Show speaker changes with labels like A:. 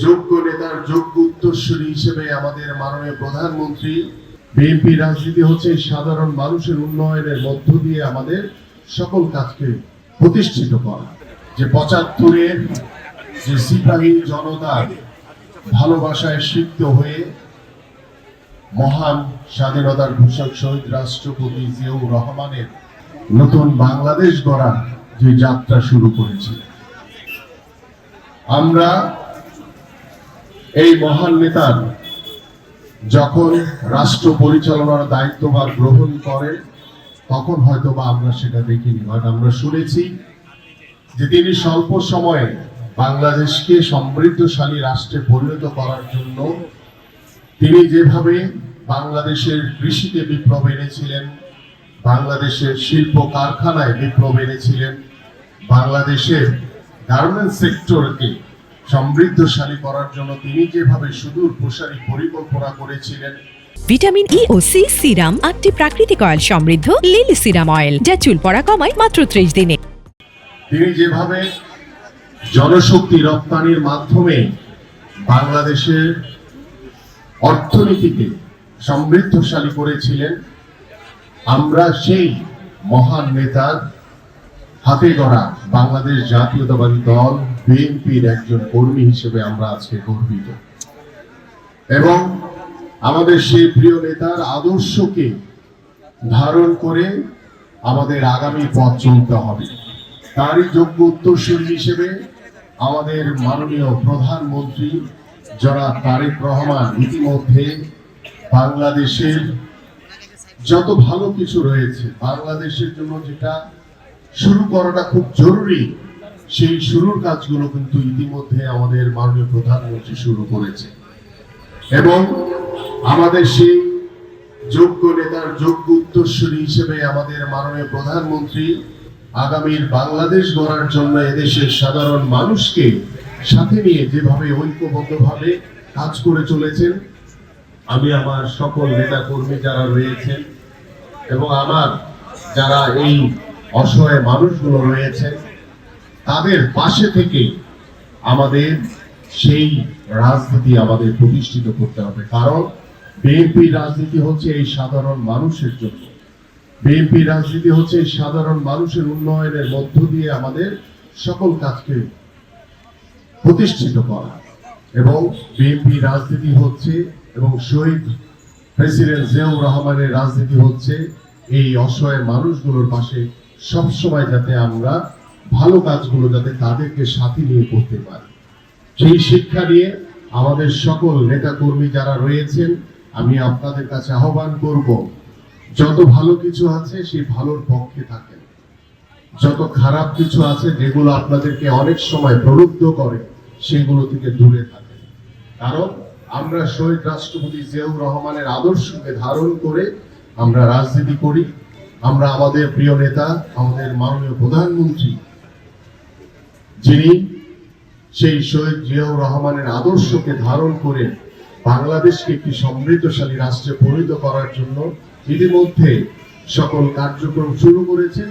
A: যোগ্য নেতার যোগ্য উত্তরসূরি হিসেবে আমাদের মাননীয় প্রধানমন্ত্রী, বিএনপি রাজনীতি হচ্ছে সাধারণ মানুষের উন্নয়নের মধ্য দিয়ে আমাদের সকল কাজকে প্রতিষ্ঠিত করা। যে ৭৫-এর যে সিপাহী জনতার ভালোবাসায় সিক্ত হয়ে মহান স্বাধীনতার ঘোষক শহীদ রাষ্ট্রপতি জিয়াউর রহমানের নতুন বাংলাদেশ গড়ার যে যাত্রা শুরু করেছে, আমরা এই মহান নেতার যখন রাষ্ট্র পরিচালনার দায়িত্বভার গ্রহণ করে তখন হয়তো বা আমরা সেটা দেখিনি, হয়তো আমরা শুনেছি যে তিনি স্বল্প সময়ে বাংলাদেশকে সমৃদ্ধশালী রাষ্ট্রে পরিণত করার জন্য তিনি যেভাবে বাংলাদেশের কৃষিতে বিপ্লব এনেছিলেন, বাংলাদেশের শিল্প কারখানায় বিপ্লব এনেছিলেন, বাংলাদেশের গার্মেন্টস সেক্টরকে সমৃদ্ধশালী করার জন্য তিনি যেভাবে সুদূর প্রসারী পরিকল্পনা করেছিলেন।
B: ভিটামিন ই ও সি সিরাম ৮টি প্রাকৃতিক অয়েল সমৃদ্ধ লিলি সিরাম অয়েল, যা চুল পড়া কমায় মাত্র ৩০ দিনে।
A: তিনি যেভাবে জনশক্তি রপ্তানির মাধ্যমে বাংলাদেশের অর্থনীতিকে সমৃদ্ধশালী করেছিলেন, আমরা সেই মহান নেতার হাতে গড়া বাংলাদেশ জাতীয়তাবাদী দল বিএনপির একজন কর্মী হিসেবে আমরা আজকে গর্বিত। এবং আমাদের সেই প্রিয় নেতার আদর্শকে ধারণ করে আমাদের আগামী পথ চলতে হবে। তারই যোগ্য উত্তরসূরি হিসেবে আমাদের মাননীয় প্রধানমন্ত্রী জনাব তারেক রহমান ইতিমধ্যে বাংলাদেশের যত ভালো কিছু রয়েছে, বাংলাদেশের জন্য যেটা শুরু করাটা খুব জরুরি, সেই শুরুর কাজগুলো কিন্তু ইতিমধ্যে আমাদের মাননীয় প্রধানমন্ত্রী শুরু করেছে। এবং আমাদের সেই যোগ্য নেতার যোগ্য উত্তরসূরি হিসেবে আমাদের মাননীয় প্রধানমন্ত্রী আগামীর বাংলাদেশ গড়ার জন্য এদেশের সাধারণ মানুষকে সাথে নিয়ে যেভাবে ঐক্যবদ্ধভাবে কাজ করে চলেছেন, আমি আমার সকল নেতা কর্মী যারা রয়েছেন এবং আমার যারা এই অসহায় মানুষগুলো রয়েছেন তাদের পাশে থেকে আমাদের সেই রাজনীতি আমাদের প্রতিষ্ঠিত করতে হবে। কারণ বিএনপি রাজনীতি হচ্ছে এই সাধারণ মানুষের জন্য, বিএনপি রাজনীতি হচ্ছে এই সাধারণ মানুষের উন্নয়নের মধ্য দিয়ে আমাদের সকল কাজকে প্রতিষ্ঠিত করা। এবং বিএনপি রাজনীতি হচ্ছে এবং শহীদ প্রেসিডেন্ট জিয়াউর রহমানের রাজনীতি হচ্ছে এই অসহায় মানুষগুলোর পাশে সবসময় যাতে আমরা ভালো কাজগুলো যাতে তাদেরকে সাথে নিয়ে করতে পারি, সেই শিক্ষা নিয়ে আমাদের সকল নেতা কর্মী যারা রয়েছেন আমি আপনাদের কাছে আহ্বান করব, যত ভালো কিছু আছে সেই ভালোর পক্ষে থাকেন, যত খারাপ কিছু আছে যেগুলো আপনাদেরকে অনেক সময় প্রলুব্ধ করে সেগুলো থেকে দূরে থাকেন। কারণ আমরা শহীদ রাষ্ট্রপতি জিয়াউর রহমানের আদর্শকে ধারণ করে আমরা রাজনীতি করি। আমরা আমাদের প্রিয় নেতা আমাদের মাননীয় প্রধানমন্ত্রী যিনি সেই শহীদ জিয়াউর রহমানের আদর্শকে ধারণ করে বাংলাদেশকে একটি সমৃদ্ধশালী রাষ্ট্রে পরিণত করার জন্য ইতিমধ্যে সকল কার্যক্রম শুরু করেছেন।